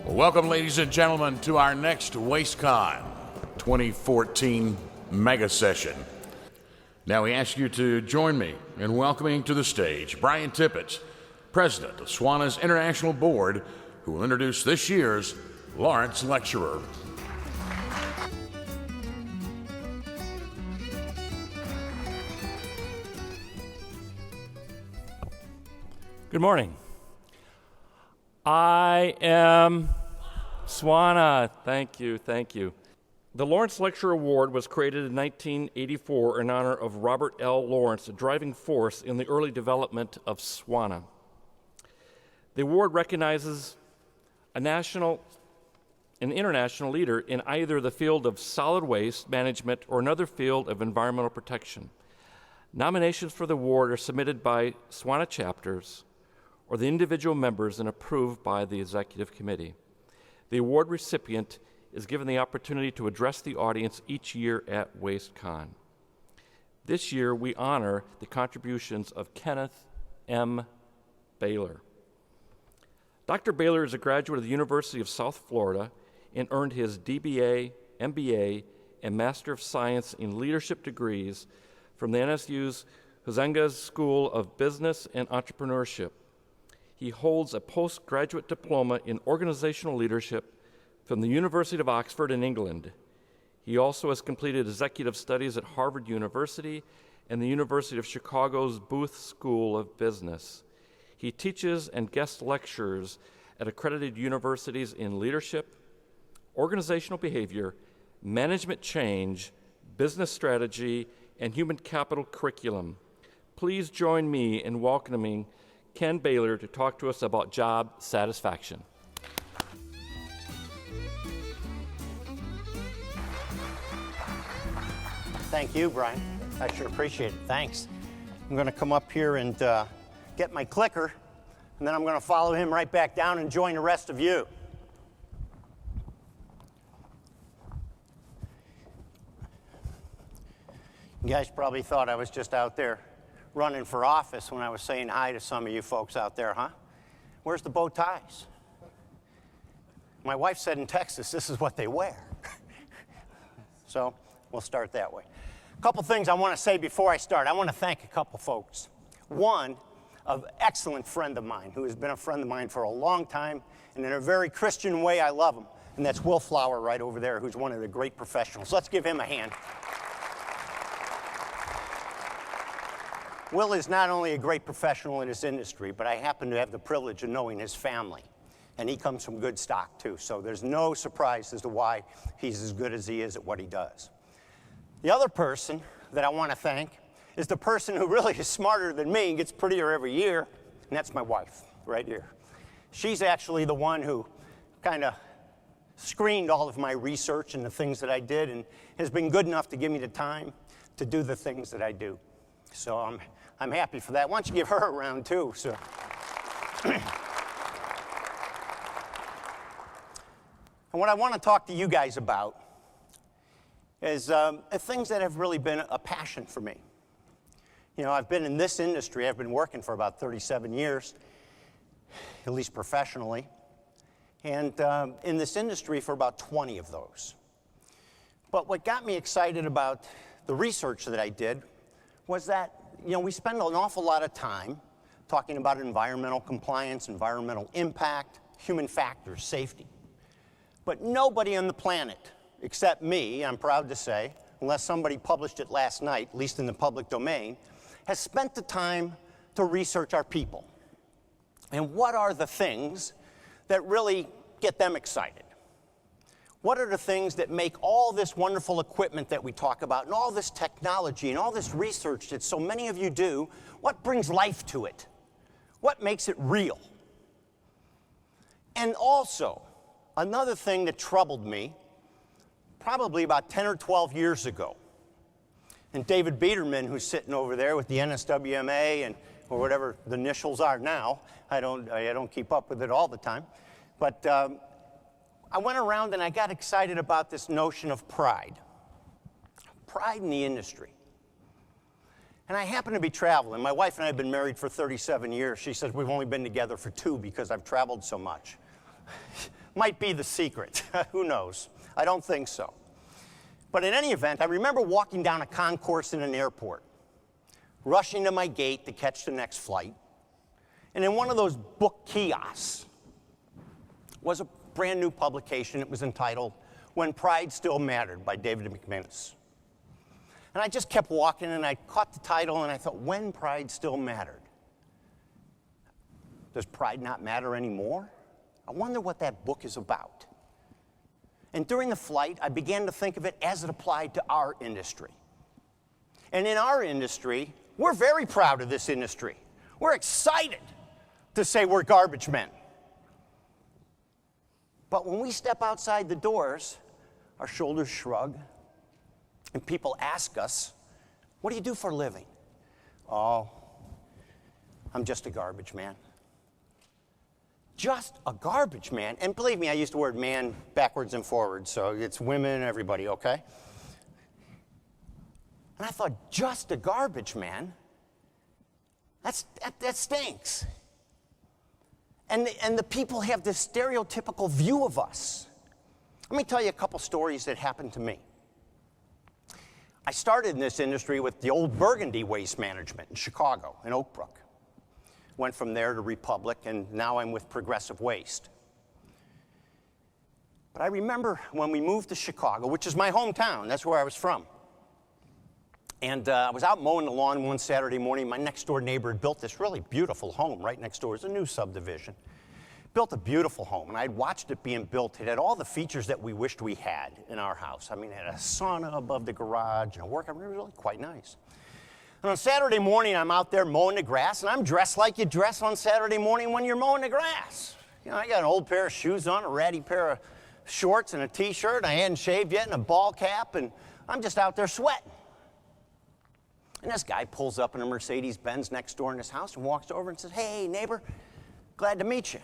Welcome, ladies and gentlemen, to our next WasteCon 2014 Mega Session. Now we ask you to join me in welcoming to the stage Brian Tippett, President of SWANA's International Board, who will introduce this year's Lawrence Lecturer. Good morning. I am SWANA. Thank you. The Lawrence Lecturer Award was created in 1984 in honor of Robert L. Lawrence, a driving force in the early development of SWANA. The award recognizes an international leader in either the field of solid waste management or another field of environmental protection. Nominations for the award are submitted by SWANA chapters or the individual members and approved by the executive committee. The award recipient is given the opportunity to address the audience each year at WasteCon. This year, we honor the contributions of Kenneth M. Baylor. Dr. Baylor is a graduate of the University of South Florida and earned his DBA, MBA, and Master of Science in Leadership degrees from the NSU's Huizenga School of Business and Entrepreneurship. He holds a postgraduate diploma in organizational leadership from the University of Oxford in England. He also has completed executive studies at Harvard University and the University of Chicago's Booth School of Business. He teaches and guest lectures at accredited universities in leadership, organizational behavior, management change, business strategy, and human capital curriculum. Please join me in welcoming Ken Baylor to talk to us about job satisfaction. Thank you, Brian. I sure appreciate it. Thanks. I'm going to come up here and get my clicker, and then I'm going to follow him right back down and join the rest of you. You guys probably thought I was just out there running for office when I was saying hi to some of you folks out there, huh? Where's the bow ties? My wife said in Texas, this is what they wear. So we'll start that way. A couple things I want to say before I start. I want to thank a couple folks. One, an excellent friend of mine who has been a friend of mine for a long time, and in a very Christian way, I love him. And that's Will Flower right over there, who's one of the great professionals. Let's give him a hand. Will is not only a great professional in his industry, but I happen to have the privilege of knowing his family. And he comes from good stock, too. So there's no surprise as to why he's as good as he is at what he does. The other person that I want to thank is the person who really is smarter than me and gets prettier every year, and that's my wife, right here. She's actually the one who kind of screened all of my research and the things that I did and has been good enough to give me the time to do the things that I do. So I'm happy for that. Why don't you give her a round, too? So. And what I want to talk to you guys about is things that have really been a passion for me. You know, I've been in this industry. I've been working for about 37 years, at least professionally, and in this industry for about 20 of those. But what got me excited about the research that I did was that, you know, we spend an awful lot of time talking about environmental compliance, environmental impact, human factors, safety. But nobody on the planet, except me, I'm proud to say, unless somebody published it last night, at least in the public domain, has spent the time to research our people. And what are the things that really get them excited? What are the things that make all this wonderful equipment that we talk about and all this technology and all this research that so many of you do, what brings life to it? What makes it real? And also, another thing that troubled me probably about 10 or 12 years ago, and David Biederman, who's sitting over there with the NSWMA and or whatever the initials are now, I don't keep up with it all the time, but I went around and I got excited about this notion of pride in the industry. And I happened to be traveling. My wife and I have been married for 37 years. She says we've only been together for 2 because I've traveled so much. might be the secret. Who knows? I don't think so. But in any event, I remember walking down a concourse in an airport, rushing to my gate to catch the next flight. And in one of those book kiosks was a brand new publication. It was entitled When Pride Still Mattered by David McManus. And I just kept walking, and I caught the title, and I thought, When Pride Still Mattered. Does pride not matter anymore? I wonder what that book is about. And during the flight, I began to think of it as it applied to our industry. And in our industry, we're very proud of this industry. We're excited to say we're garbage men. But when we step outside the doors, our shoulders shrug, and people ask us, what do you do for a living? Oh, I'm just a garbage man. Just a garbage man. And believe me, I use the word man backwards and forwards, so it's women, everybody, okay? And I thought, just a garbage man? That stinks. And the people have this stereotypical view of us. Let me tell you a couple stories that happened to me. I started in this industry with the old Burgundy Waste Management in Chicago, in Oak Brook. Went from there to Republic, and now I'm with Progressive Waste. But I remember when we moved to Chicago, which is my hometown, that's where I was from. And I was out mowing the lawn one Saturday morning. My next door neighbor had built this really beautiful home right next door. It's a new subdivision. Built a beautiful home, and I'd watched it being built. It had all the features that we wished we had in our house. I mean, it had a sauna above the garage and a workout room. It was really quite nice. And on Saturday morning, I'm out there mowing the grass, and I'm dressed like you dress on Saturday morning when you're mowing the grass. You know, I got an old pair of shoes on, a ratty pair of shorts and a T-shirt. I hadn't shaved yet, and a ball cap, and I'm just out there sweating. And this guy pulls up in a Mercedes-Benz next door in his house and walks over and says, hey, neighbor, glad to meet you.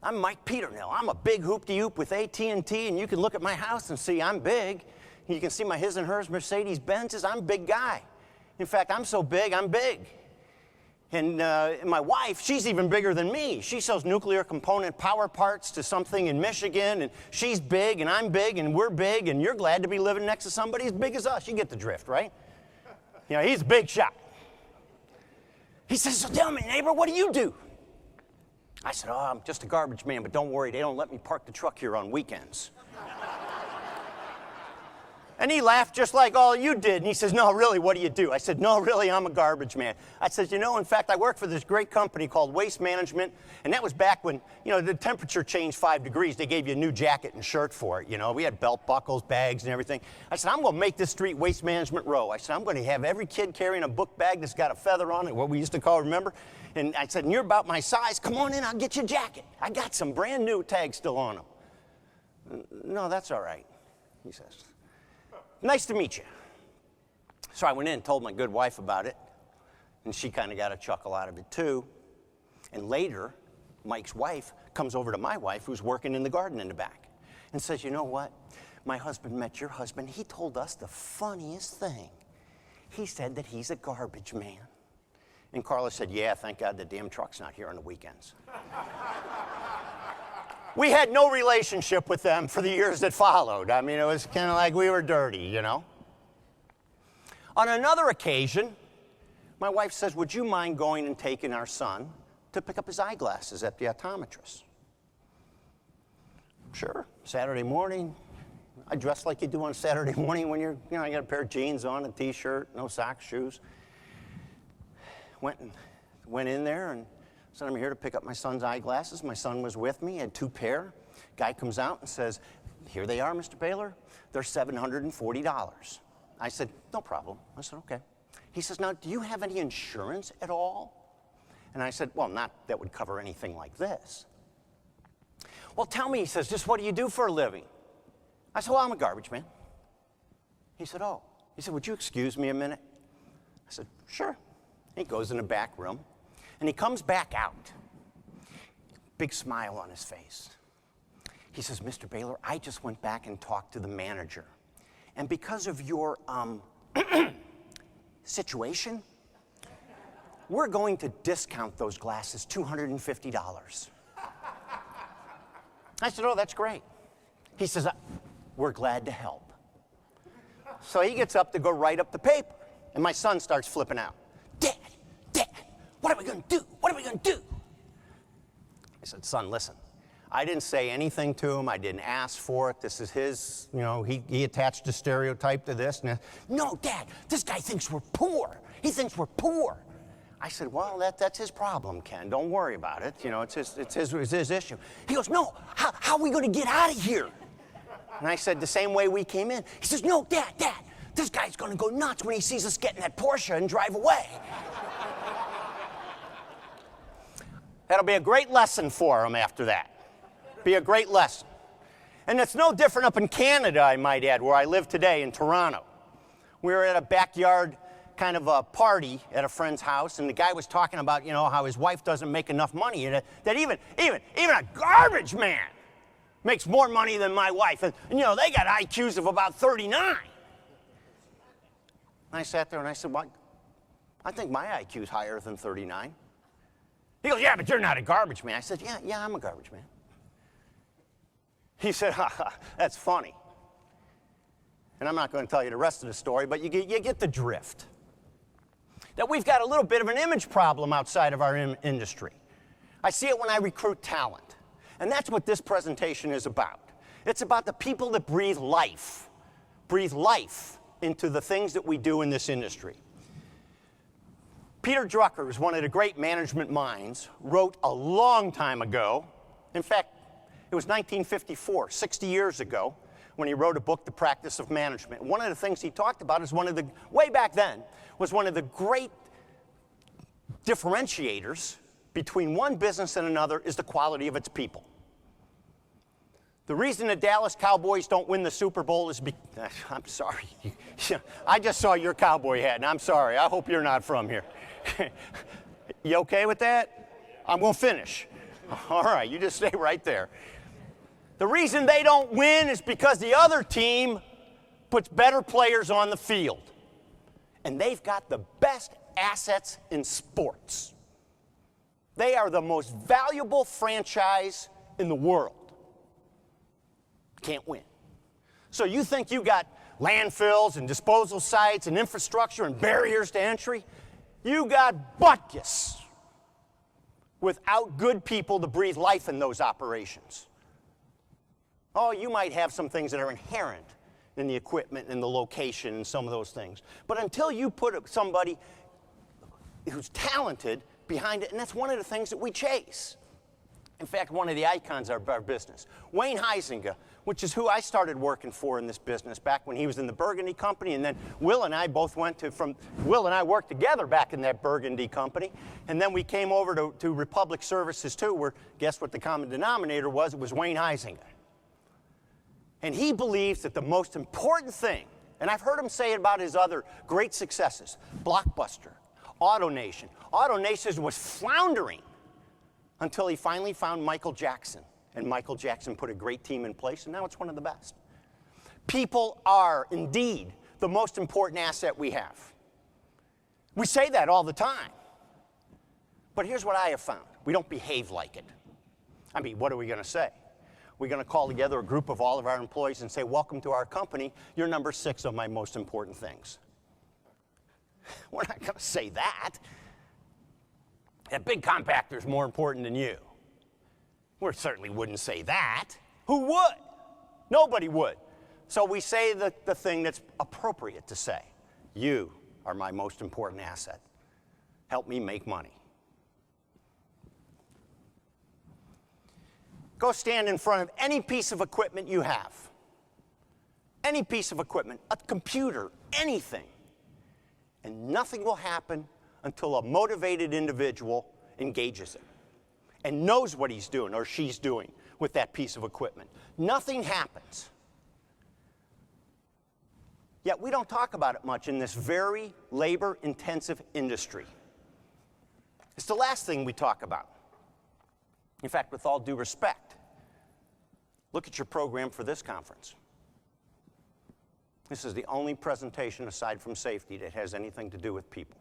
I'm Mike Peternell. I'm a big hoop-de-hoop with AT&T, and you can look at my house and see I'm big. You can see my his and hers Mercedes-Benzes. I'm a big guy. In fact, I'm so big, I'm big. And my wife, she's even bigger than me. She sells nuclear component power parts to something in Michigan, and she's big, and I'm big, and we're big, and you're glad to be living next to somebody as big as us. You get the drift, right? You know, he's a big shot. He says, so tell me, neighbor, what do you do? I said, oh, I'm just a garbage man, but don't worry, they don't let me park the truck here on weekends. And he laughed just like all you did. And he says, no, really, what do you do? I said, no, really, I'm a garbage man. I said, you know, in fact, I work for this great company called Waste Management. And that was back when, you know, the temperature changed 5 degrees. They gave you a new jacket and shirt for it. You know, we had belt buckles, bags, and everything. I said, I'm going to make this street Waste Management row. I said, I'm going to have every kid carrying a book bag that's got a feather on it, what we used to call, remember? And I said, and you're about my size. Come on in, I'll get you a jacket. I got some brand new tags still on them. No, that's all right, he says. Nice to meet you. So I went in and told my good wife about it, and she kind of got a chuckle out of it too. And later, Mike's wife comes over to my wife, who's working in the garden in the back, and says, you know what? My husband met your husband. He told us the funniest thing. He said that he's a garbage man. And Carla said, yeah, thank God the damn truck's not here on the weekends. We had no relationship with them for the years that followed. I mean, it was kind of like we were dirty, you know. On another occasion, my wife says, would you mind going and taking our son to pick up his eyeglasses at the optometrist? Sure. Saturday morning, I dress like you do on Saturday morning when you're, you know, I got a pair of jeans on, a T-shirt, no socks, shoes. Went in there and said, I'm here to pick up my son's eyeglasses. My son was with me, had 2 pair. Guy comes out and says, here they are, Mr. Baylor. They're $740. I said, no problem. I said, okay. He says, now, do you have any insurance at all? And I said, well, not that would cover anything like this. Well, tell me, he says, just what do you do for a living? I said, well, I'm a garbage man. He said, oh. He said, would you excuse me a minute? I said, sure. He goes in the back room. And he comes back out, big smile on his face. He says, Mr. Baylor, I just went back and talked to the manager. And because of your situation, we're going to discount those glasses $250. I said, oh, that's great. He says, we're glad to help. So he gets up to go write up the paper, and my son starts flipping out. Dad, what are we going to do? What are we going to do? I said, son, listen, I didn't say anything to him. I didn't ask for it. This is his, he attached a stereotype to this. No, Dad, this guy thinks we're poor. He thinks we're poor. I said, well, that's his problem, Ken. Don't worry about it. It's his issue. He goes, no, how are we going to get out of here? And I said, the same way we came in. He says, no, Dad, this guy's going to go nuts when he sees us get in that Porsche and drive away. That'll be a great lesson for him after that. Be a great lesson. And it's no different up in Canada, I might add, where I live today in Toronto. We were at a backyard kind of a party at a friend's house, and the guy was talking about, how his wife doesn't make enough money, and that even a garbage man makes more money than my wife. And they got IQs of about 39. And I sat there and I said, well, I think my IQ's higher than 39. He goes, yeah, but you're not a garbage man. I said, yeah, I'm a garbage man. He said, that's funny. And I'm not going to tell you the rest of the story, but you get the drift. That we've got a little bit of an image problem outside of our industry. I see it when I recruit talent. And that's what this presentation is about. It's about the people that breathe life into the things that we do in this industry. Peter Drucker, who's one of the great management minds, wrote a long time ago, in fact, it was 1954, 60 years ago, when he wrote a book, The Practice of Management. One of the things he talked about is way back then, was one of the great differentiators between one business and another is the quality of its people. The reason the Dallas Cowboys don't win the Super Bowl is because, I'm sorry, I just saw your cowboy hat, and I'm sorry, I hope you're not from here. You okay with that? I'm going to finish. All right, you just stay right there. The reason they don't win is because the other team puts better players on the field. And they've got the best assets in sports. They are the most valuable franchise in the world. Can't win. So you think you got landfills and disposal sites and infrastructure and barriers to entry? You got butkus without good people to breathe life in those operations. Oh, you might have some things that are inherent in the equipment and the location and some of those things. But until you put somebody who's talented behind it, and that's one of the things that we chase. In fact, one of the icons of our business, Wayne Huizenga, which is who I started working for in this business back when he was in the Burgundy Company, and then Will and I both Will and I worked together back in that Burgundy Company, and then we came over to Republic Services too, where guess what the common denominator was? It was Wayne Huizenga. And he believes that the most important thing, and I've heard him say it about his other great successes, Blockbuster, AutoNation. AutoNation was floundering until he finally found Michael Jackson. And Michael Jackson put a great team in place, and now it's one of the best. People are indeed the most important asset we have. We say that all the time. But here's what I have found. We don't behave like it. I mean, what are we going to say? We're going to call together a group of all of our employees and say, welcome to our company. You're number 6 of my most important things. We're not going to say that. That big compactor is more important than you. We certainly wouldn't say that. Who would? Nobody would. So we say the thing that's appropriate to say. You are my most important asset. Help me make money. Go stand in front of any piece of equipment you have. Any piece of equipment, a computer, anything. And nothing will happen until a motivated individual engages it and knows what he's doing or she's doing with that piece of equipment. Nothing happens. Yet we don't talk about it much in this very labor-intensive industry. It's the last thing we talk about. In fact, with all due respect, look at your program for this conference. This is the only presentation aside from safety that has anything to do with people.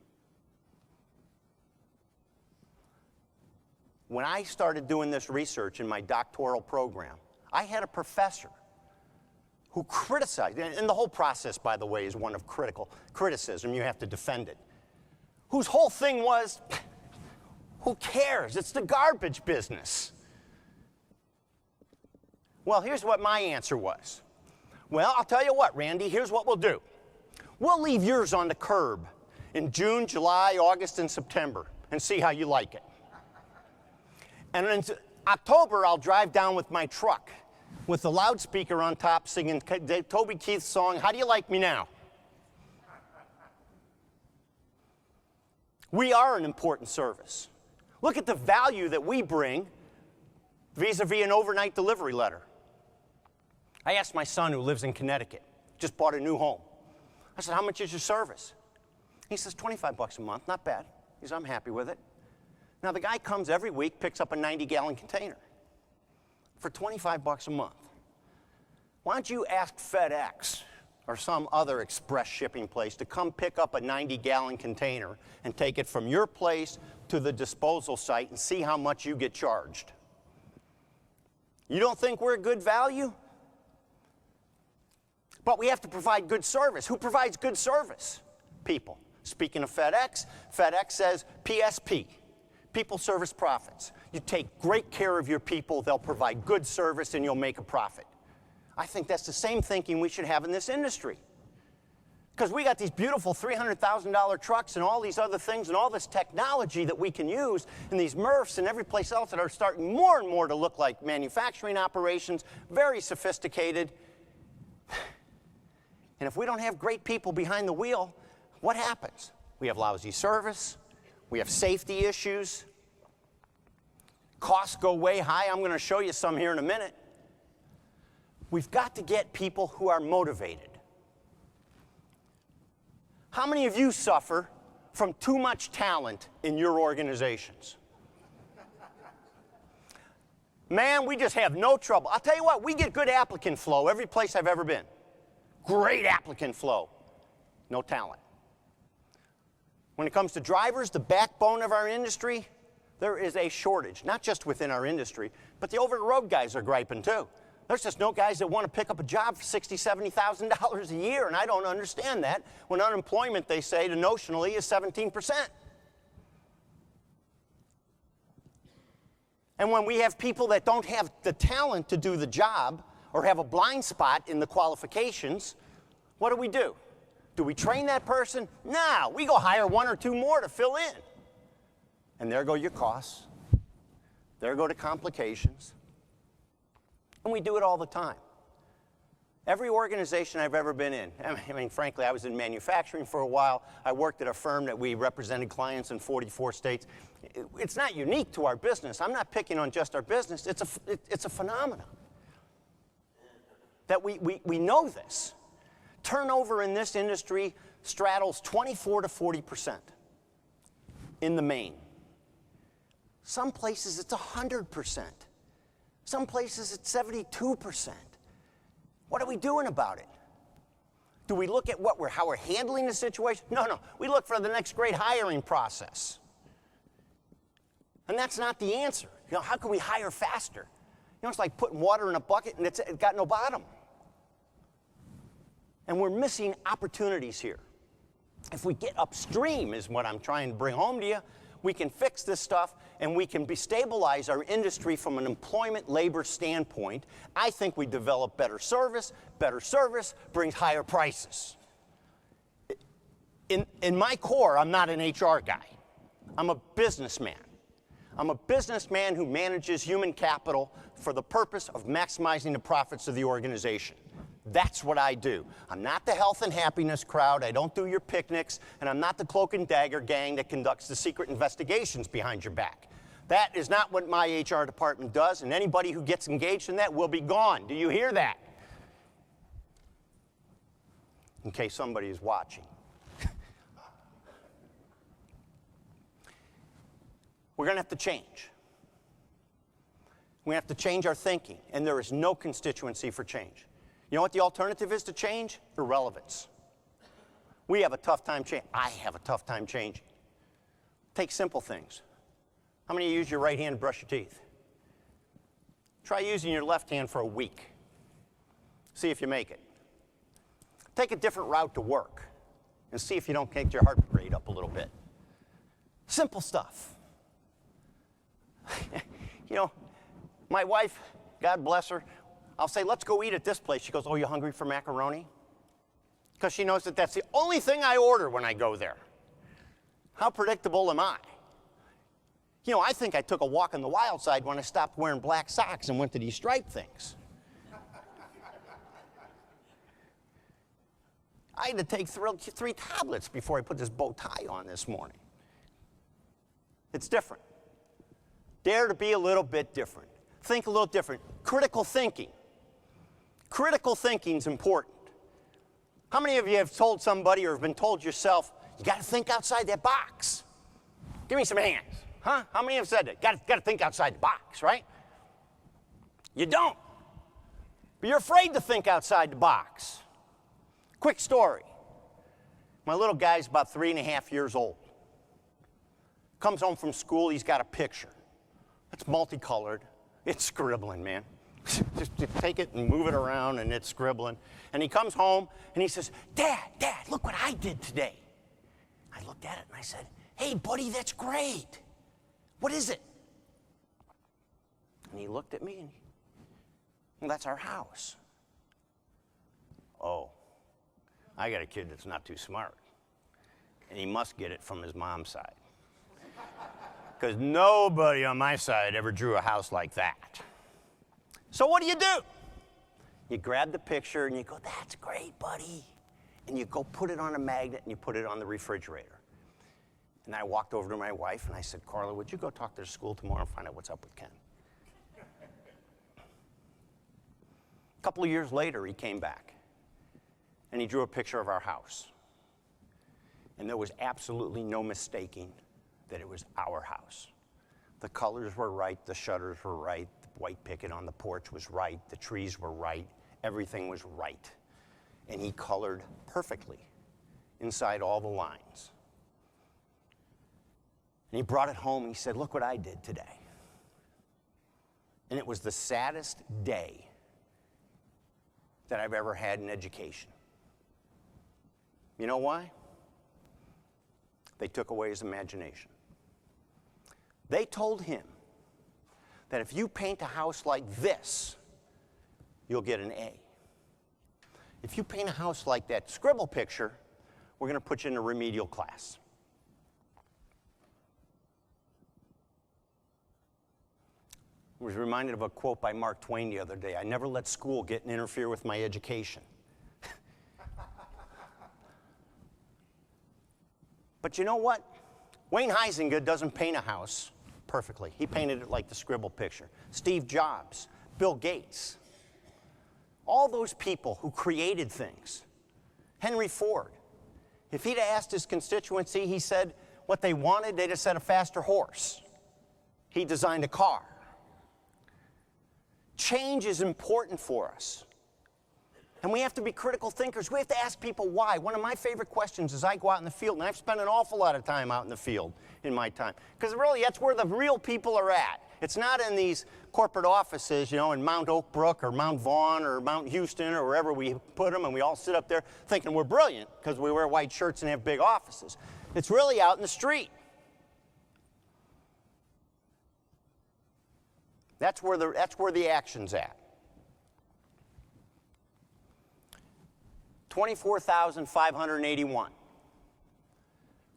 When I started doing this research in my doctoral program, I had a professor who criticized, and the whole process, by the way, is one of criticism. You have to defend it. Whose whole thing was, who cares? It's the garbage business. Well, here's what my answer was. Well, I'll tell you what, Randy, here's what we'll do. We'll leave yours on the curb in June, July, August, and September and see how you like it. And in October, I'll drive down with my truck with the loudspeaker on top singing Toby Keith's song, How Do You Like Me Now? We are an important service. Look at the value that we bring vis-a-vis an overnight delivery letter. I asked my son, who lives in Connecticut, just bought a new home. I said, how much is your service? He says, $25 a month, not bad. He says, I'm happy with it. Now, the guy comes every week, picks up a 90-gallon container for $25 a month. Why don't you ask FedEx or some other express shipping place to come pick up a 90-gallon container and take it from your place to the disposal site and see how much you get charged? You don't think we're a good value? But we have to provide good service. Who provides good service? People. Speaking of FedEx, FedEx says PSP, People Service Profits. You take great care of your people, they'll provide good service, and you'll make a profit. I think that's the same thinking we should have in this industry. Because we got these beautiful $300,000 trucks and all these other things and all this technology that we can use, and these MRFs and every place else that are starting more and more to look like manufacturing operations, very sophisticated. And if we don't have great people behind the wheel, what happens? We have lousy service, we have safety issues, costs go way high. I'm going to show you some here in a minute. We've got to get people who are motivated. How many of you suffer from too much talent in your organizations? Man, we just have no trouble. I'll tell you what, we get good applicant flow every place I've ever been. Great applicant flow. No talent. When it comes to drivers, the backbone of our industry, there is a shortage, not just within our industry, but the over-the-road guys are griping too. There's just no guys that want to pick up a job for $60,000, $70,000 a year, and I don't understand that when unemployment, they say, notionally is 17%. And when we have people that don't have the talent to do the job or have a blind spot in the qualifications, what do? Do we train that person? No, we go hire one or two more to fill in. And there go your costs. There go the complications. And we do it all the time. Every organization I've ever been in, I mean, frankly, I was in manufacturing for a while. I worked at a firm that we represented clients in 44 states. It's not unique to our business. I'm not picking on just our business. It's a phenomenon. That we know this. Turnover in this industry straddles 24 to 40% in the main. Some places it's 100%. Some places it's 72%. What are we doing about it? Do we look at how we're handling the situation? No. We look for the next great hiring process. And that's not the answer. How can we hire faster? It's like putting water in a bucket and it's got no bottom. And we're missing opportunities here. If we get upstream, is what I'm trying to bring home to you, we can fix this stuff and we can stabilize our industry from an employment labor standpoint. I think we develop better service brings higher prices. In my core, I'm not an HR guy. I'm a businessman. I'm a businessman who manages human capital for the purpose of maximizing the profits of the organization. That's what I do. I'm not the health and happiness crowd. I don't do your picnics. And I'm not the cloak and dagger gang that conducts the secret investigations behind your back. That is not what my HR department does. And anybody who gets engaged in that will be gone. Do you hear that? In case somebody is watching. We're going to have to change. We have to change our thinking. And there is no constituency for change. You know what the alternative is to change? Irrelevance. We have a tough time changing. I have a tough time changing. Take simple things. How many of you use your right hand to brush your teeth? Try using your left hand for a week. See if you make it. Take a different route to work and see if you don't get your heart rate up a little bit. Simple stuff. You know, my wife, God bless her, I'll say, let's go eat at this place. She goes, oh, you hungry for macaroni? Because she knows that that's the only thing I order when I go there. How predictable am I? You know, I think I took a walk on the wild side when I stopped wearing black socks and went to these striped things. I had to take 3 tablets before I put this bow tie on this morning. It's different. Dare to be a little bit different. Think a little different. Critical thinking. Critical thinking is important. How many of you have told somebody or have been told yourself, you got to think outside that box? Give me some hands. Huh? How many have said that? Got to think outside the box, right? You don't. But you're afraid to think outside the box. Quick story. My little guy's about 3.5 years old. Comes home from school, he's got a picture. It's multicolored. It's scribbling, man. Just take it and move it around, and it's scribbling. And he comes home, and he says, Dad, look what I did today. I looked at it, and I said, hey, buddy, that's great. What is it? And he looked at me, and well, that's our house. Oh, I got a kid that's not too smart. And he must get it from his mom's side. Because nobody on my side ever drew a house like that. So what do? You grab the picture and you go, that's great, buddy. And you go put it on a magnet and you put it on the refrigerator. And I walked over to my wife and I said, Carla, would you go talk to the school tomorrow and find out what's up with Ken? A couple of years later, he came back and he drew a picture of our house. And there was absolutely no mistaking that it was our house. The colors were right, the shutters were right, the white picket on the porch was right, the trees were right, everything was right. And he colored perfectly inside all the lines. And he brought it home and he said, look what I did today. And it was the saddest day that I've ever had in education. You know why? They took away his imagination. They told him that if you paint a house like this, you'll get an A. If you paint a house like that scribble picture, we're going to put you in a remedial class. I was reminded of a quote by Mark Twain the other day. I never let school get and interfere with my education. But you know what? Wayne Huizenga doesn't paint a house perfectly. He painted it like the scribble picture. Steve Jobs, Bill Gates, all those people who created things. Henry Ford. If he'd asked his constituency, he said what they wanted, they'd have said a faster horse. He designed a car. Change is important for us. And we have to be critical thinkers. We have to ask people why. One of my favorite questions is I go out in the field, and I've spent an awful lot of time out in the field in my time. Because really, that's where the real people are at. It's not in these corporate offices, you know, in Mount Oak Brook or Mount Vaughn or Mount Houston or wherever we put them, and we all sit up there thinking we're brilliant because we wear white shirts and have big offices. It's really out in the street. That's where the action's at. 24,581.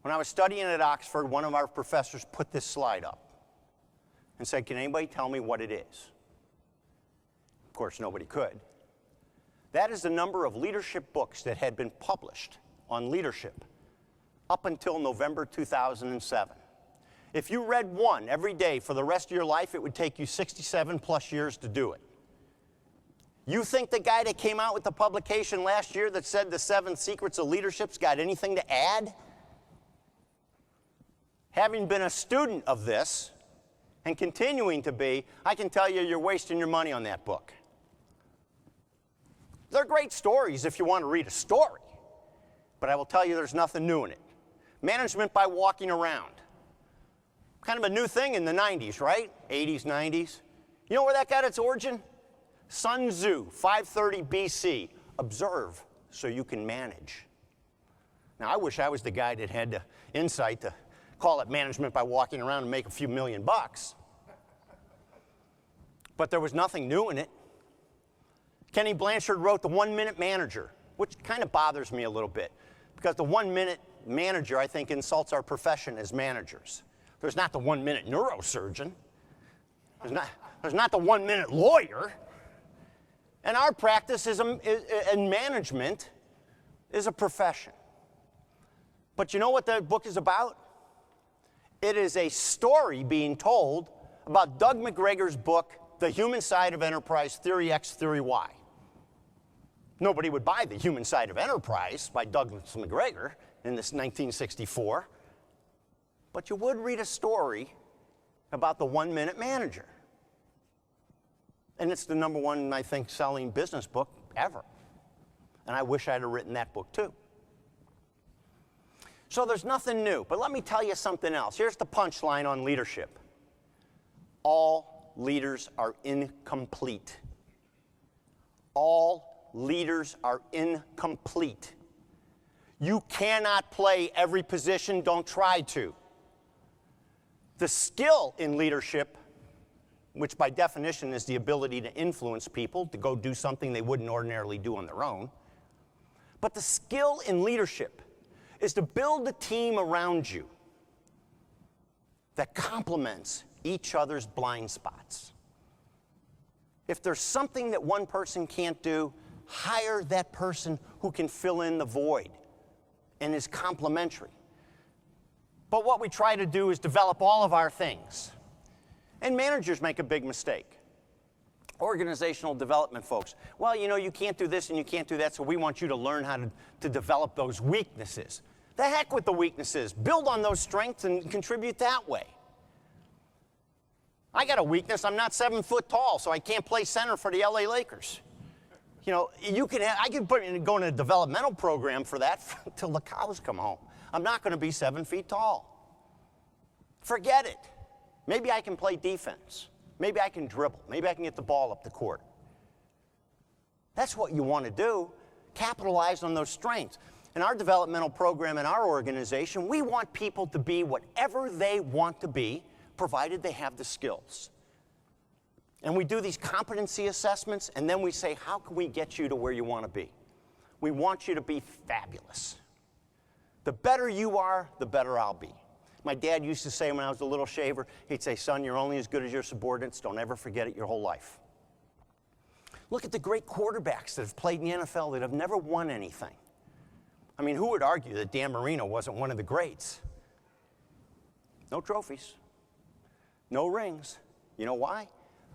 When I was studying at Oxford, one of our professors put this slide up and said, can anybody tell me what it is? Of course, nobody could. That is the number of leadership books that had been published on leadership up until November 2007. If you read one every day for the rest of your life, it would take you 67 plus years to do it. You think the guy that came out with the publication last year that said the 7 secrets of leadership's got anything to add? Having been a student of this and continuing to be, I can tell you you're wasting your money on that book. They're great stories if you want to read a story, but I will tell you there's nothing new in it. Management by walking around. Kind of a new thing in the 90s, right? 80s, 90s. You know where that got its origin? Sun Tzu, 530 BC. Observe so you can manage. Now, I wish I was the guy that had the insight to call it management by walking around and make a few $1,000,000. But there was nothing new in it. Kenny Blanchard wrote The 1-Minute Manager, which kind of bothers me a little bit, because the 1-minute manager, I think, insults our profession as managers. There's not the 1-minute neurosurgeon. There's not the 1-minute lawyer. And our practice in management is a profession. But you know what the book is about? It is a story being told about Doug McGregor's book, The Human Side of Enterprise, Theory X, Theory Y. Nobody would buy The Human Side of Enterprise by Douglas McGregor in this 1964. But you would read a story about the 1-minute manager. And it's the #1, I think, selling business book ever. And I wish I'd have written that book too. So there's nothing new. But let me tell you something else. Here's the punchline on leadership. All leaders are incomplete. All leaders are incomplete. You cannot play every position. Don't try to. The skill in leadership, which by definition is the ability to influence people to go do something they wouldn't ordinarily do on their own. But the skill in leadership is to build a team around you that complements each other's blind spots. If there's something that one person can't do, hire that person who can fill in the void and is complementary. But what we try to do is develop all of our things. And managers make a big mistake. Organizational development folks. Well, you know, you can't do this and you can't do that, so we want you to learn how to develop those weaknesses. The heck with the weaknesses. Build on those strengths and contribute that way. I got a weakness. I'm not 7 foot tall, so I can't play center for the LA Lakers. You know, I can go in a developmental program for that until the cows come home. I'm not going to be 7 feet tall. Forget it. Maybe I can play defense. Maybe I can dribble. Maybe I can get the ball up the court. That's what you want to do. Capitalize on those strengths. In our developmental program in our organization, we want people to be whatever they want to be, provided they have the skills. And we do these competency assessments, and then we say, how can we get you to where you want to be? We want you to be fabulous. The better you are, the better I'll be. My dad used to say when I was a little shaver, he'd say, son, you're only as good as your subordinates. Don't ever forget it your whole life. Look at the great quarterbacks that have played in the NFL that have never won anything. I mean, who would argue that Dan Marino wasn't one of the greats? No trophies, no rings. You know why?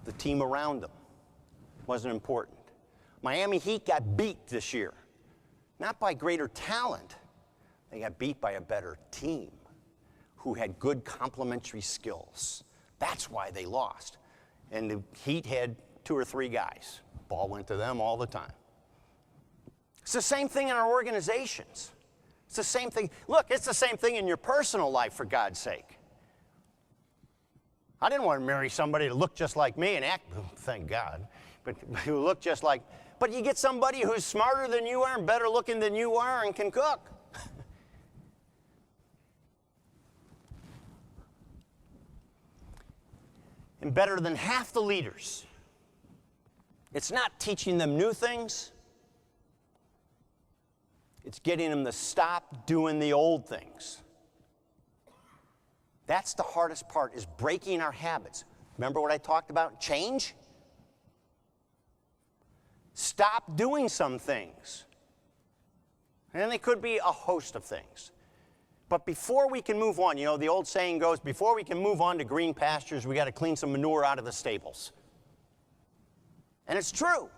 The team around them wasn't important. Miami Heat got beat this year, not by greater talent. They got beat by a better team who had good complementary skills. That's why they lost. And the Heat had 2 or 3 guys. Ball went to them all the time. It's the same thing in our organizations. It's the same thing. Look, it's the same thing in your personal life, for God's sake. I didn't want to marry somebody to look just like me and act, thank God, but who look just like, but you get somebody who's smarter than you are and better looking than you are and can cook. And better than half the leaders, it's not teaching them new things. It's getting them to stop doing the old things. That's the hardest part, is breaking our habits. Remember what I talked about? Change? Stop doing some things. And they could be a host of things. But before we can move on, you know, the old saying goes, before we can move on to green pastures, we got to clean some manure out of the stables. And it's true.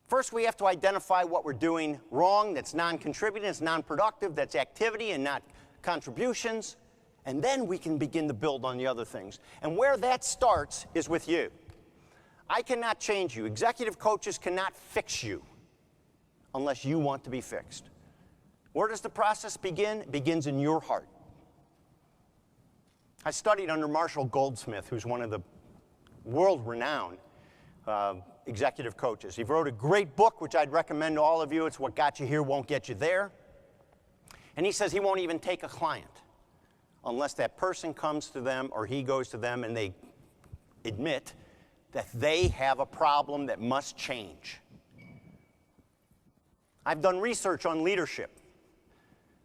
First, we have to identify what we're doing wrong, that's non-contributing, that's non-productive, that's activity and not contributions, and then we can begin to build on the other things. And where that starts is with you. I cannot change you. Executive coaches cannot fix you unless you want to be fixed. Where does the process begin? It begins in your heart. I studied under Marshall Goldsmith, who's one of the world-renowned executive coaches. He wrote a great book, which I'd recommend to all of you. It's What Got You Here Won't Get You There. And he says he won't even take a client unless that person comes to them or he goes to them and they admit that they have a problem that must change. I've done research on leadership,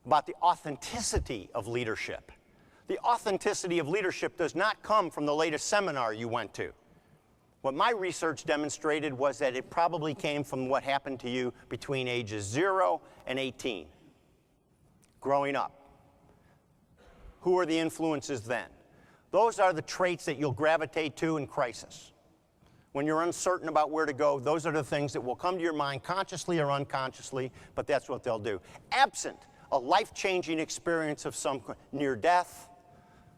about the authenticity of leadership. The authenticity of leadership does not come from the latest seminar you went to. What my research demonstrated was that it probably came from what happened to you between ages 0 and 18, growing up. Who are the influences then? Those are the traits that you'll gravitate to in crisis. When you're uncertain about where to go, those are the things that will come to your mind consciously or unconsciously, but that's what they'll do. Absent a life-changing experience of some near death,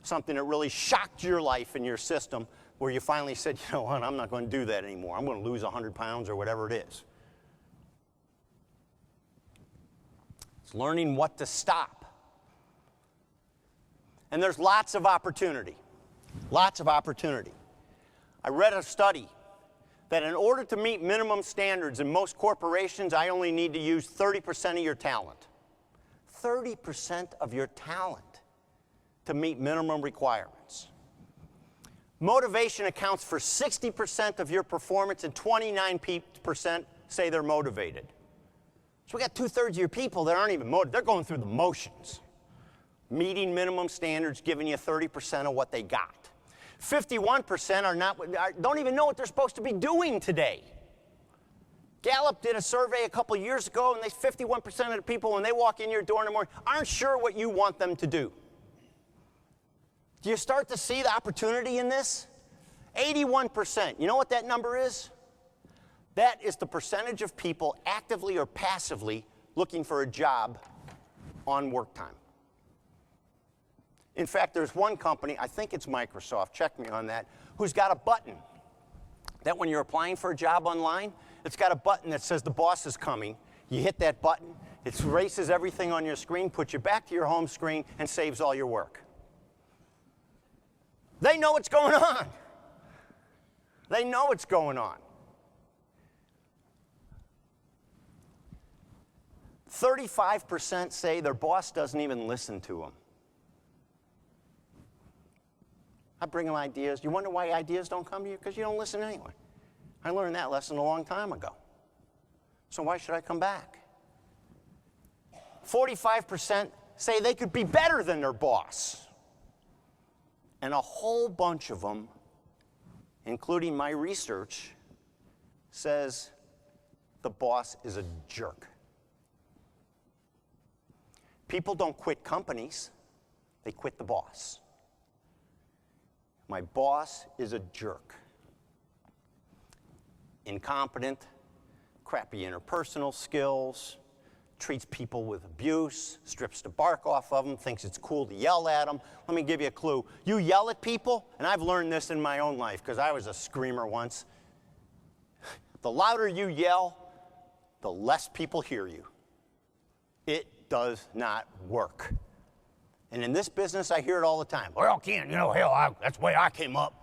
something that really shocked your life and your system, where you finally said, you know what, I'm not going to do that anymore. I'm going to lose 100 pounds or whatever it is. It's learning what to stop. And there's lots of opportunity. Lots of opportunity. I read a study that in order to meet minimum standards in most corporations, I only need to use 30% of your talent. 30% of your talent to meet minimum requirements. Motivation accounts for 60% of your performance, and 29% say they're motivated. So we got 2/3 of your people that aren't even motivated. They're going through the motions. Meeting minimum standards, giving you 30% of what they got. 51% don't even know what they're supposed to be doing today. Gallup did a survey a couple years ago, and 51% of the people, when they walk in your door in the morning, aren't sure what you want them to do. Do you start to see the opportunity in this? 81%. You know what that number is? That is the percentage of people actively or passively looking for a job on work time. In fact, there's one company, I think it's Microsoft, check me on that, who's got a button that when you're applying for a job online, it's got a button that says the boss is coming. You hit that button, it erases everything on your screen, puts you back to your home screen, and saves all your work. They know what's going on. They know what's going on. 35% say their boss doesn't even listen to them. I bring them ideas. You wonder why ideas don't come to you? Because you don't listen anyway. I learned that lesson a long time ago. So why should I come back? 45% say they could be better than their boss. And a whole bunch of them, including my research, says the boss is a jerk. People don't quit companies, they quit the boss. My boss is a jerk. Incompetent, crappy interpersonal skills, treats people with abuse, strips the bark off of them, thinks it's cool to yell at them. Let me give you a clue. You yell at people, and I've learned this in my own life because I was a screamer once. The louder you yell, the less people hear you. It does not work. And in this business, I hear it all the time. Well, Ken, hell, that's the way I came up.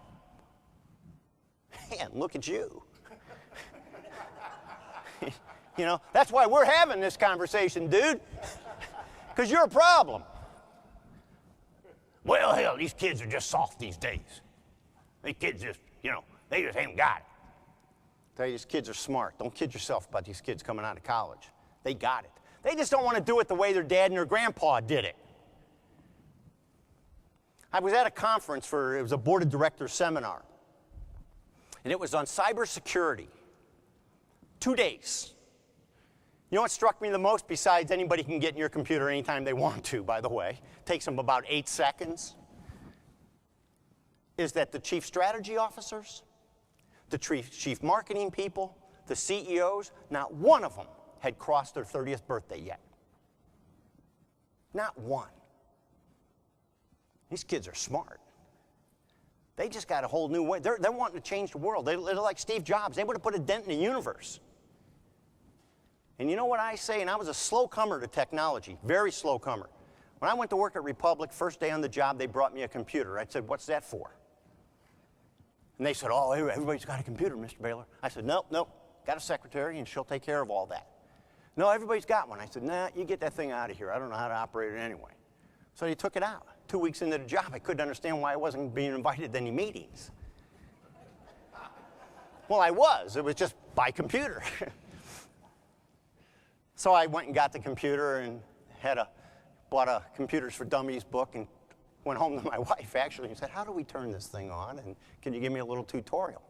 Man, look at you. That's why we're having this conversation, dude. Because you're a problem. Well, hell, these kids are just soft these days. These kids just, they just haven't got it. I tell you, these kids are smart. Don't kid yourself about these kids coming out of college. They got it. They just don't want to do it the way their dad and their grandpa did it. I was at a conference it was a board of directors seminar. And it was on cybersecurity. 2 days. You know what struck me the most, besides anybody can get in your computer anytime they want to, by the way, takes them about 8 seconds, is that the chief strategy officers, the chief marketing people, the CEOs, not one of them had crossed their 30th birthday yet. Not one. These kids are smart. They just got a whole new way. They're wanting to change the world. They're like Steve Jobs. They would have put a dent in the universe. And you know what I say? And I was a slow comer to technology, very slow comer. When I went to work at Republic, first day on the job, they brought me a computer. I said, what's that for? And they said, oh, everybody's got a computer, Mr. Baylor. I said, nope, got a secretary and she'll take care of all that. No, everybody's got one. I said, nah, you get that thing out of here. I don't know how to operate it anyway. So he took it out. 2 weeks into the job, I couldn't understand why I wasn't being invited to any meetings. Well, I was. It was just by computer. So I went and got the computer and bought a Computers for Dummies book and went home to my wife, actually, and said, how do we turn this thing on? And can you give me a little tutorial?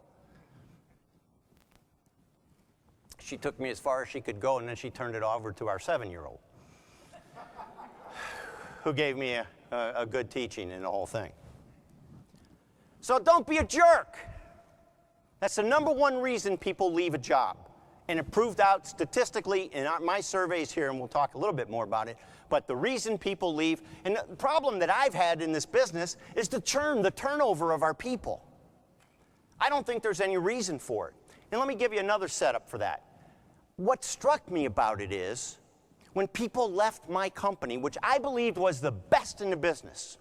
She took me as far as she could go, and then she turned it over to our 7-year-old, who gave me a good teaching in the whole thing. So don't be a jerk. That's the #1 reason people leave a job. And it proved out statistically in my surveys here, and we'll talk a little bit more about it, but the reason people leave, and the problem that I've had in this business is the turnover of our people. I don't think there's any reason for it. And let me give you another setup for that. What struck me about it is, when people left my company, which I believed was the best in the business,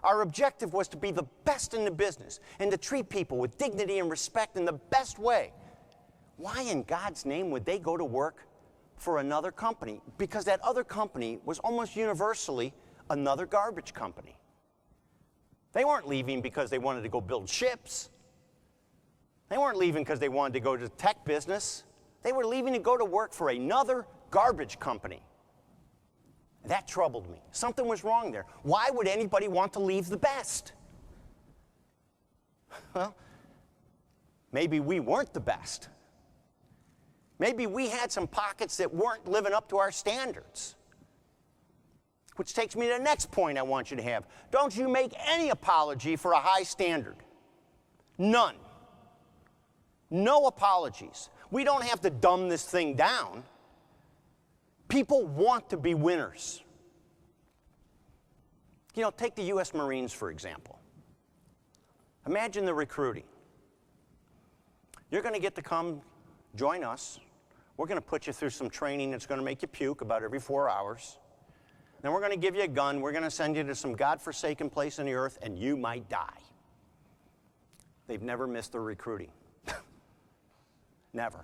our objective was to be the best in the business and to treat people with dignity and respect in the best way. Why in God's name would they go to work for another company? Because that other company was almost universally another garbage company. They weren't leaving because they wanted to go build ships. They weren't leaving because they wanted to go to the tech business. They were leaving to go to work for another garbage company. That troubled me. Something was wrong there. Why would anybody want to leave the best? Well, maybe we weren't the best. Maybe we had some pockets that weren't living up to our standards. Which takes me to the next point I want you to have. Don't you make any apology for a high standard. None. No apologies. We don't have to dumb this thing down. People want to be winners. You know, take the U.S. Marines, for example. Imagine the recruiting. You're going to get to come join us. We're going to put you through some training that's going to make you puke about every 4 hours. Then we're going to give you a gun. We're going to send you to some godforsaken place on the earth, and you might die. They've never missed their recruiting. Never.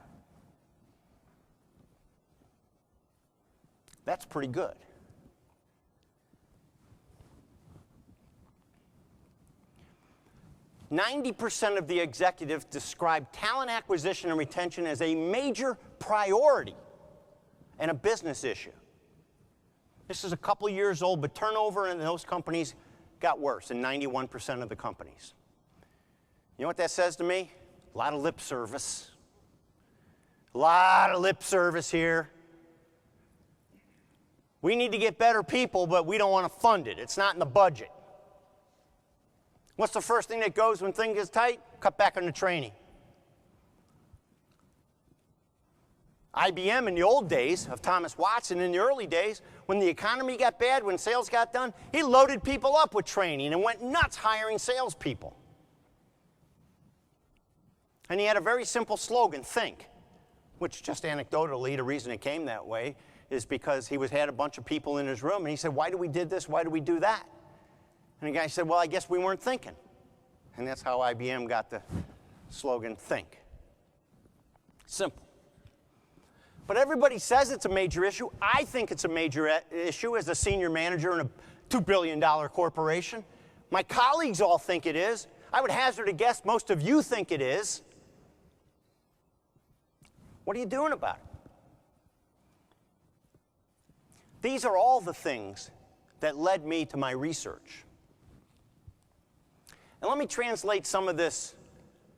That's pretty good. %90 of the executives describe talent acquisition and retention as a major priority and a business issue. This is a couple years old, but turnover in those companies got worse in 91% of the companies. You know what that says to me? A lot of lip service. A lot of lip service here. We need to get better people, but we don't want to fund it. It's not in the budget. What's the first thing that goes when things get tight? Cut back on the training. IBM in the old days of Thomas Watson, in the early days, when the economy got bad, when sales got done, he loaded people up with training and went nuts hiring salespeople. And he had a very simple slogan, think, which just anecdotally, the reason it came that way is because he had a bunch of people in his room, and he said, why do we did this? Why do we do that? And the guy said, well, I guess we weren't thinking. And that's how IBM got the slogan, think. Simple. But everybody says it's a major issue. I think it's a major issue as a senior manager in a $2 billion corporation. My colleagues all think it is. I would hazard a guess most of you think it is. What are you doing about it? These are all the things that led me to my research. And let me translate some of this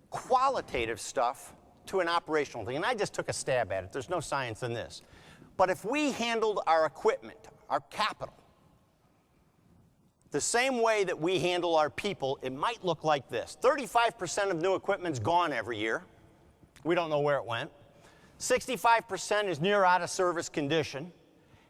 qualitative stuff to an operational thing. And I just took a stab at it. There's no science in this. But if we handled our equipment, our capital, the same way that we handle our people, it might look like this. 35% of new equipment's gone every year. We don't know where it went. 65% is near out of service condition.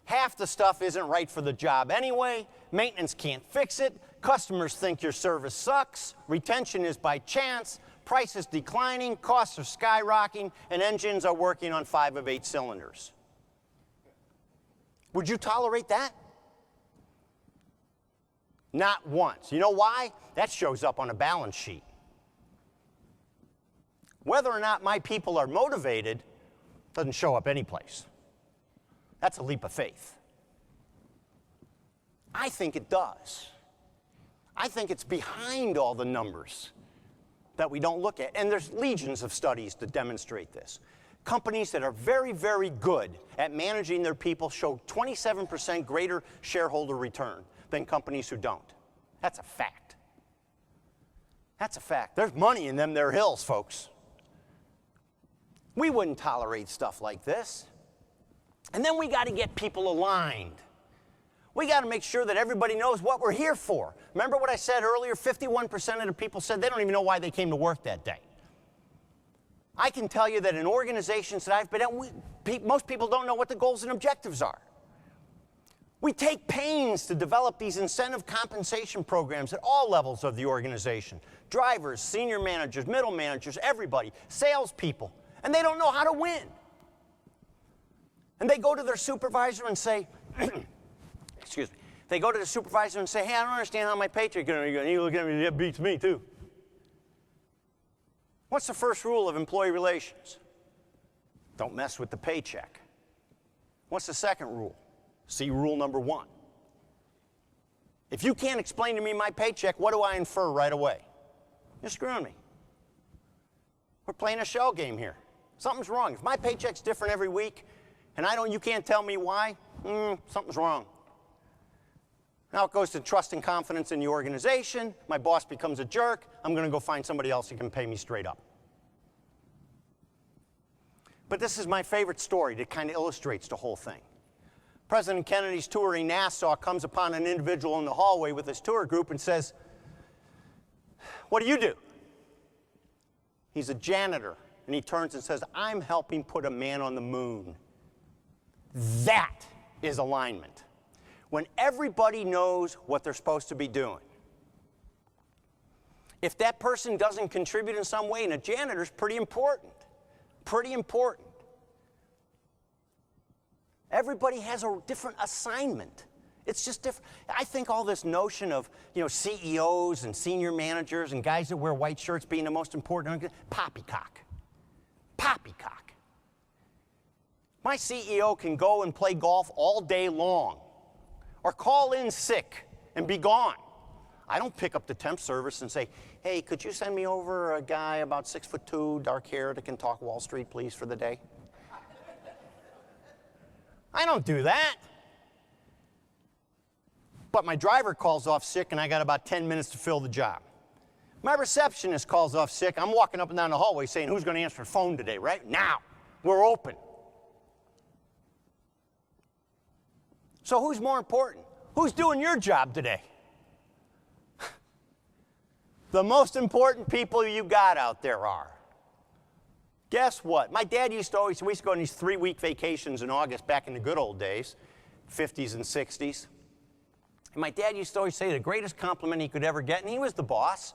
Half the stuff isn't right for the job anyway. Maintenance can't fix it. Customers think your service sucks. Retention is by chance. Price is declining. Costs are skyrocketing. And engines are working on 5 of 8 cylinders. Would you tolerate that? Not once. You know why? That shows up on a balance sheet. Whether or not my people are motivated doesn't show up anyplace. That's a leap of faith. I think it does. I think it's behind all the numbers that we don't look at. And there's legions of studies to demonstrate this. Companies that are very, very good at managing their people show 27% greater shareholder return than companies who don't. That's a fact. That's a fact. There's money in them there hills, folks. We wouldn't tolerate stuff like this. And then we got to get people aligned. We got to make sure that everybody knows what we're here for. Remember what I said earlier? 51% of the people said they don't even know why they came to work that day. I can tell you that in organizations that I've been at, most people don't know what the goals and objectives are. We take pains to develop these incentive compensation programs at all levels of the organization. Drivers, senior managers, middle managers, everybody, salespeople, and they don't know how to win. And they go to their supervisor and say, excuse me, they go to the supervisor and say, hey, I don't understand how my paycheck is going to go. And you look at me, that beats me too. What's the first rule of employee relations? Don't mess with the paycheck. What's the second rule? See rule number 1. If you can't explain to me my paycheck, what do I infer right away? You're screwing me. We're playing a shell game here. Something's wrong. If my paycheck's different every week and you can't tell me why, something's wrong. Now it goes to trust and confidence in the organization. My boss becomes a jerk. I'm going to go find somebody else who can pay me straight up. But this is my favorite story that kind of illustrates the whole thing. President Kennedy's touring Nassau comes upon an individual in the hallway with his tour group and says, what do you do? He's a janitor. And he turns and says, I'm helping put a man on the moon. That is alignment. When everybody knows what they're supposed to be doing. If that person doesn't contribute in some way, and a janitor's pretty important. Pretty important. Everybody has a different assignment. It's just different. I think all this notion of, CEOs and senior managers and guys that wear white shirts being the most important, poppycock. Poppycock. My CEO can go and play golf all day long or call in sick and be gone. I don't pick up the temp service and say, hey, could you send me over a guy about 6'2", dark hair that can talk Wall Street, please, for the day? I don't do that. But my driver calls off sick and I got about 10 minutes to fill the job. My receptionist calls off sick. I'm walking up and down the hallway saying, who's going to answer the phone today, right? Now. We're open. So who's more important? Who's doing your job today? The most important people you got out there are. Guess what? My dad used to go on these 3-week vacations in August back in the good old days, 50s and 60s. And my dad used to always say the greatest compliment he could ever get, and he was the boss,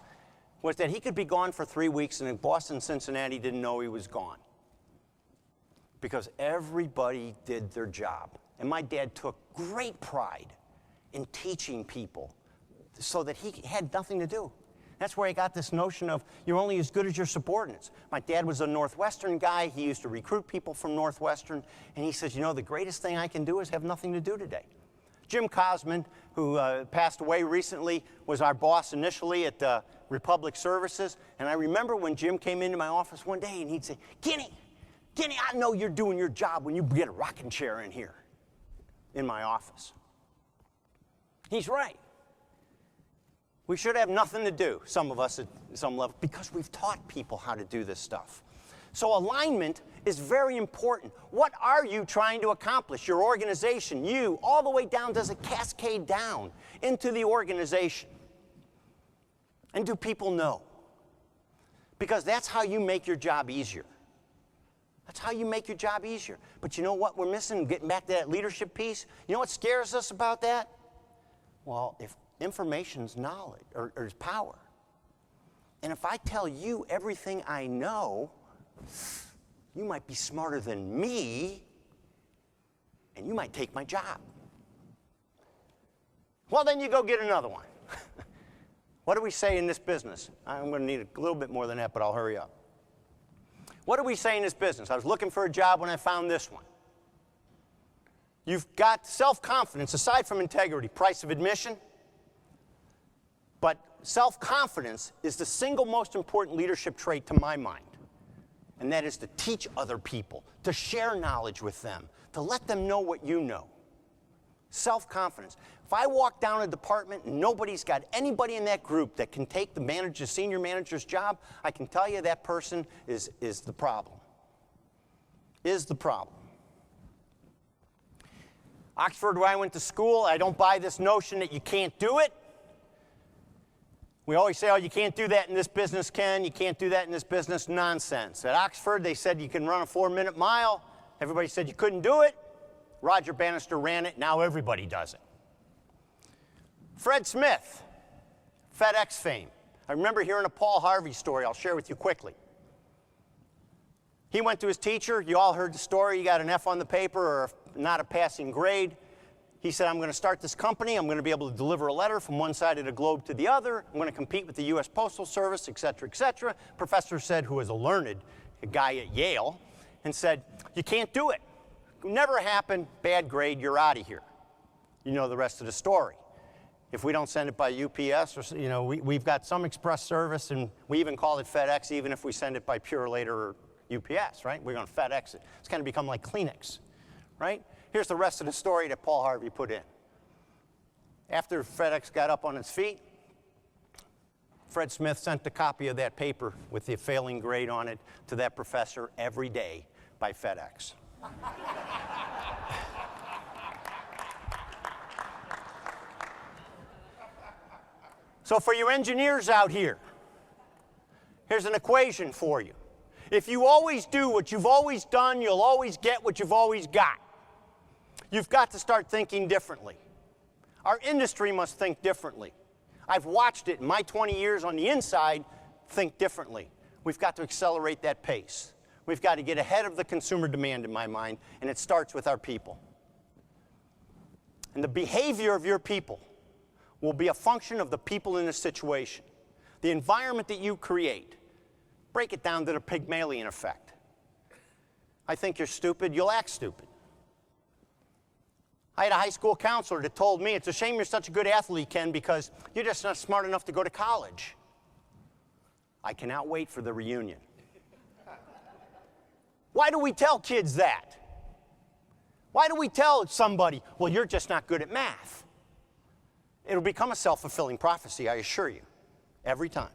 was that he could be gone for 3 weeks and the boss in Cincinnati didn't know he was gone. Because everybody did their job. And my dad took great pride in teaching people so that he had nothing to do. That's where I got this notion of you're only as good as your subordinates. My dad was a Northwestern guy. He used to recruit people from Northwestern. And he says, the greatest thing I can do is have nothing to do today. Jim Cosman, who passed away recently, was our boss initially at Republic Services. And I remember when Jim came into my office one day and he'd say, Kenny, I know you're doing your job when you get a rocking chair in here in my office. He's right. We should have nothing to do, some of us at some level, because we've taught people how to do this stuff. So alignment is very important. What are you trying to accomplish? Your organization, you, all the way down, does it cascade down into the organization? And do people know? Because that's how you make your job easier. That's how you make your job easier. But you know what we're missing? Getting back to that leadership piece, you know what scares us about that? Well, if information's knowledge, or is power. And if I tell you everything I know, you might be smarter than me, and you might take my job. Well, then you go get another one. What do we say in this business? I'm going to need a little bit more than that, but I'll hurry up. What do we say in this business? I was looking for a job when I found this one. You've got self-confidence, aside from integrity, price of admission. But self-confidence is the single most important leadership trait to my mind. And that is to teach other people, to share knowledge with them, to let them know what you know. Self-confidence. If I walk down a department and nobody's got anybody in that group that can take the senior manager's job, I can tell you that person is the problem. Is the problem. Oxford, where I went to school, I don't buy this notion that you can't do it. We always say, oh, you can't do that in this business, Ken. You can't do that in this business. Nonsense. At Oxford, they said you can run a 4-minute mile. Everybody said you couldn't do it. Roger Bannister ran it. Now everybody does it. Fred Smith, FedEx fame. I remember hearing a Paul Harvey story I'll share with you quickly. He went to his teacher. You all heard the story. You got an F on the paper or not a passing grade. He said, I'm going to start this company. I'm going to be able to deliver a letter from one side of the globe to the other. I'm going to compete with the U.S. Postal Service, et cetera, et cetera. Professor said, who was a learned guy at Yale, and said, you can't do it. Never happened. Bad grade. You're out of here. You know the rest of the story. If we don't send it by UPS, or we've got some express service, and we even call it FedEx, even if we send it by Purolator or UPS, right? We're going to FedEx it. It's kind of become like Kleenex, right? Here's the rest of the story that Paul Harvey put in. After FedEx got up on its feet, Fred Smith sent a copy of that paper with the failing grade on it to that professor every day by FedEx. So for you engineers out here, here's an equation for you. If you always do what you've always done, you'll always get what you've always got. You've got to start thinking differently. Our industry must think differently. I've watched it in my 20 years on the inside think differently. We've got to accelerate that pace. We've got to get ahead of the consumer demand, in my mind, and it starts with our people. And the behavior of your people will be a function of the people in the situation. The environment that you create. Break it down to the Pygmalion effect. I think you're stupid, you'll act stupid. I had a high school counselor that told me, it's a shame you're such a good athlete, Ken, because you're just not smart enough to go to college. I cannot wait for the reunion. Why do we tell kids that? Why do we tell somebody, well, you're just not good at math? It'll become a self-fulfilling prophecy, I assure you, every time.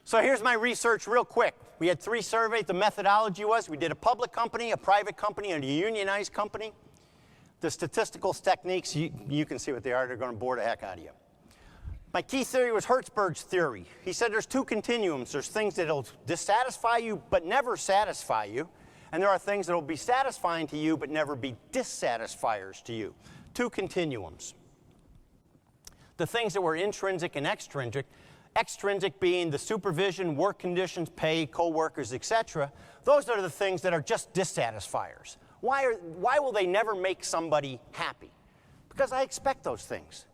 So here's my research real quick. We had 3 surveys. The methodology was we did a public company, a private company, and a unionized company. The statistical techniques, you can see what they are. They're going to bore the heck out of you. My key theory was Hertzberg's theory. He said there's 2 continuums. There's things that will dissatisfy you but never satisfy you. And there are things that will be satisfying to you but never be dissatisfiers to you. 2 continuums. The things that were intrinsic and extrinsic. Extrinsic being the supervision, work conditions, pay, co-workers, etc. Those are the things that are just dissatisfiers. Why will they never make somebody happy? Because I expect those things.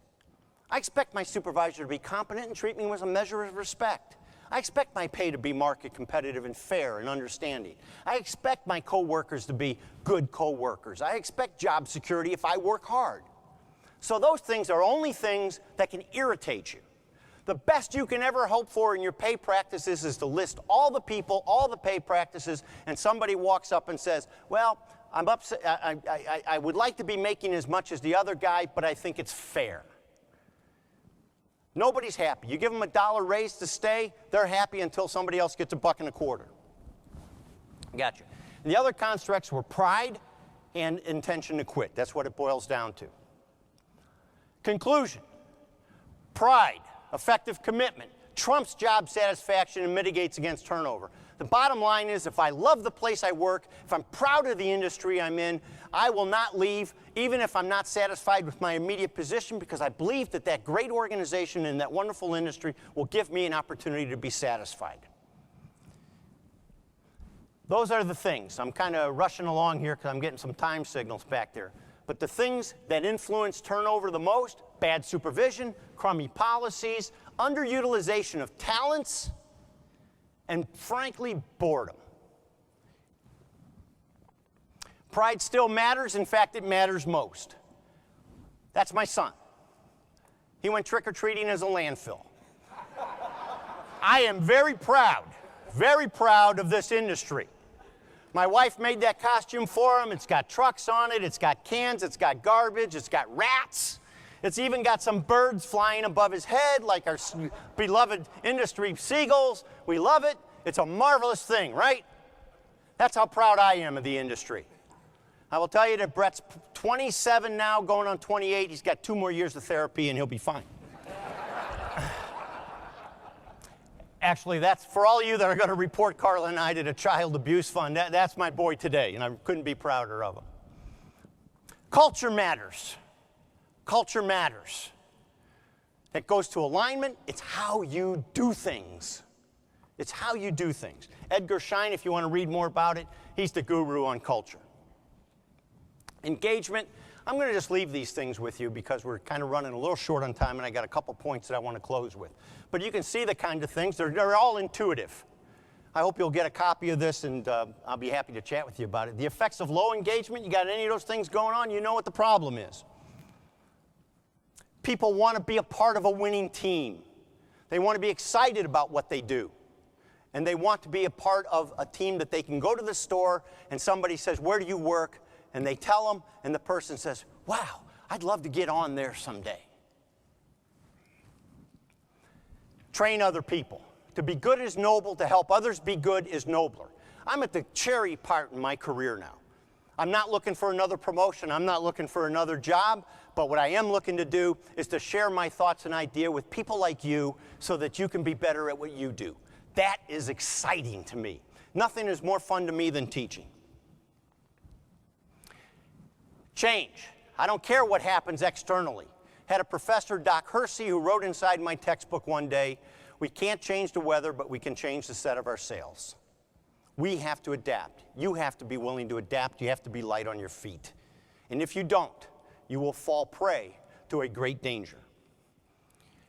I expect my supervisor to be competent and treat me with a measure of respect. I expect my pay to be market competitive and fair and understanding. I expect my co-workers to be good co-workers. I expect job security if I work hard. So those things are only things that can irritate you. The best you can ever hope for in your pay practices is to list all the people, all the pay practices, and somebody walks up and says, well, I'm upset. I would like to be making as much as the other guy, but I think it's fair. Nobody's happy. You give them $1 raise to stay, they're happy until somebody else gets $1.25. Gotcha. And the other constructs were pride and intention to quit. That's what it boils down to. Conclusion. Pride. Effective commitment trumps job satisfaction and mitigates against turnover. The bottom line is if I love the place I work, if I'm proud of the industry I'm in, I will not leave even if I'm not satisfied with my immediate position because I believe that that great organization and that wonderful industry will give me an opportunity to be satisfied. Those are the things. I'm kind of rushing along here because I'm getting some time signals back there. But the things that influence turnover the most, bad supervision, crummy policies, underutilization of talents, and frankly, boredom. Pride still matters. In fact, it matters most. That's my son. He went trick-or-treating as a landfill. I am very proud of this industry. My wife made that costume for him. It's got trucks on it, it's got cans, it's got garbage, it's got rats. It's even got some birds flying above his head like our beloved industry seagulls. We love it. It's a marvelous thing, right? That's how proud I am of the industry. I will tell you that Brett's 27 now, going on 28. He's got 2 more years of therapy and he'll be fine. Actually, that's for all of you that are going to report Carla and I to the Child Abuse Fund. That's my boy today, and I couldn't be prouder of him. Culture matters. Culture matters. That goes to alignment. It's how you do things. It's how you do things. Edgar Schein, if you want to read more about it, he's the guru on culture. Engagement. I'm going to just leave these things with you because we're kind of running a little short on time, and I got a couple points that I want to close with. But you can see the kind of things. They're all intuitive. I hope you'll get a copy of this, and I'll be happy to chat with you about it. The effects of low engagement, you got any of those things going on, you know what the problem is. People want to be a part of a winning team. They want to be excited about what they do. And they want to be a part of a team that they can go to the store, and somebody says, "Where do you work?" And they tell them, and the person says, "Wow, I'd love to get on there someday." Train other people. To be good is noble. To help others be good is nobler. I'm at the cherry part in my career now. I'm not looking for another promotion. I'm not looking for another job. But what I am looking to do is to share my thoughts and ideas with people like you so that you can be better at what you do. That is exciting to me. Nothing is more fun to me than teaching. Change. I don't care what happens externally. Had a professor, Doc Hersey, who wrote inside my textbook one day, "We can't change the weather, but we can change the set of our sails." We have to adapt. You have to be willing to adapt. You have to be light on your feet. And if you don't, you will fall prey to a great danger.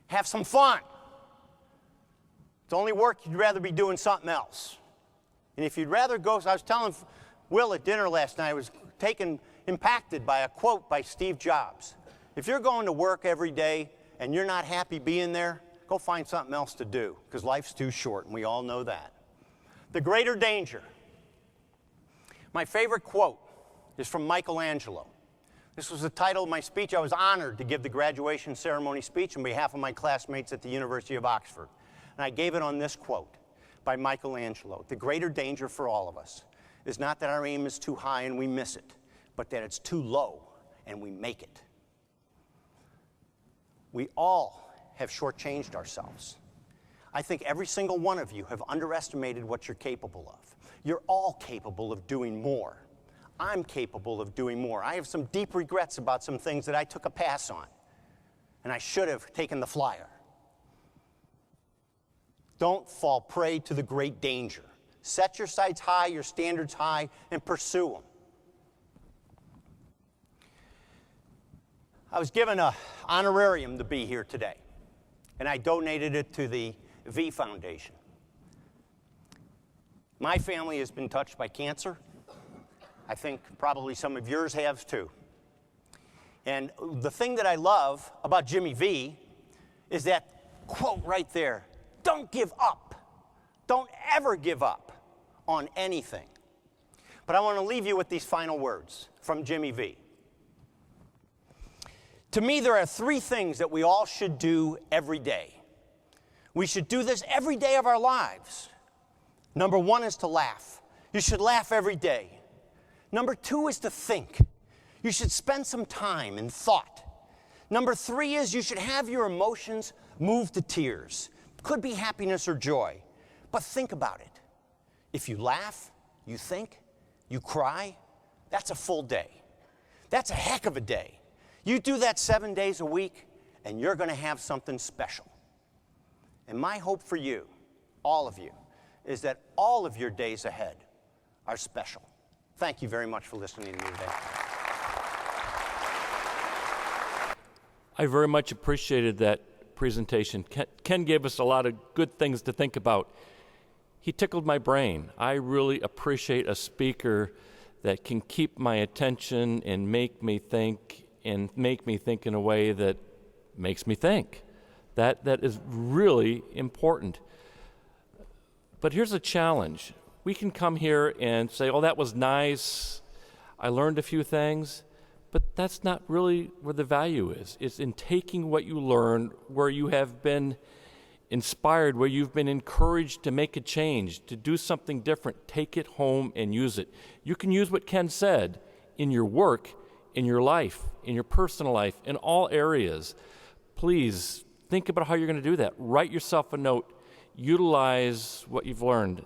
Have some fun. It's only work you'd rather be doing something else. And if you'd rather go, I was telling Will at dinner last night, I was impacted by a quote by Steve Jobs. If you're going to work every day and you're not happy being there, go find something else to do, because life's too short, and we all know that. The greater danger. My favorite quote is from Michelangelo. This was the title of my speech. I was honored to give the graduation ceremony speech on behalf of my classmates at the University of Oxford. And I gave it on this quote by Michelangelo. The greater danger for all of us is not that our aim is too high and we miss it, but that it's too low and we make it. We all have shortchanged ourselves. I think every single one of you have underestimated what you're capable of. You're all capable of doing more. I'm capable of doing more. I have some deep regrets about some things that I took a pass on, and I should have taken the flyer. Don't fall prey to the great danger. Set your sights high, your standards high, and pursue them. I was given an honorarium to be here today, and I donated it to the V Foundation. My family has been touched by cancer. I think probably some of yours have too. And the thing that I love about Jimmy V is that quote right there, don't give up. Don't ever give up on anything. But I want to leave you with these final words from Jimmy V. To me, there are 3 things that we all should do every day. We should do this every day of our lives. Number 1 is to laugh. You should laugh every day. Number 2 is to think. You should spend some time in thought. Number 3 is you should have your emotions move to tears. Could be happiness or joy, but think about it. If you laugh, you think, you cry, that's a full day. That's a heck of a day. You do that 7 days a week, and you're going to have something special. And my hope for you, all of you, is that all of your days ahead are special. Thank you very much for listening to me today. I very much appreciated that presentation. Ken gave us a lot of good things to think about. he tickled my brain. I really appreciate a speaker that can keep my attention and make me think in a way that makes me think. That is really important. But here's a challenge. We can come here and say, oh, that was nice. I learned a few things. But that's not really where the value is. It's in taking what you learn, where you have been inspired, where you've been encouraged to make a change, to do something different. Take it home and use it. You can use what Ken said in your work, in your life, in your personal life, in all areas. Please think about how you're going to do that. Write yourself a note. Utilize what you've learned.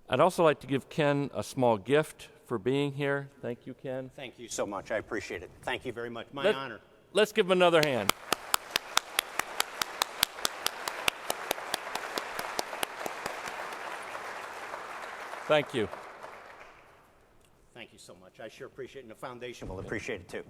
I'd also like to give Ken a small gift for being here. Thank you, Ken. Thank you so much. I appreciate it. Thank you very much. My honor. Let's give him another hand. Thank you. Thank you so much. I sure appreciate it, and the foundation will appreciate it too.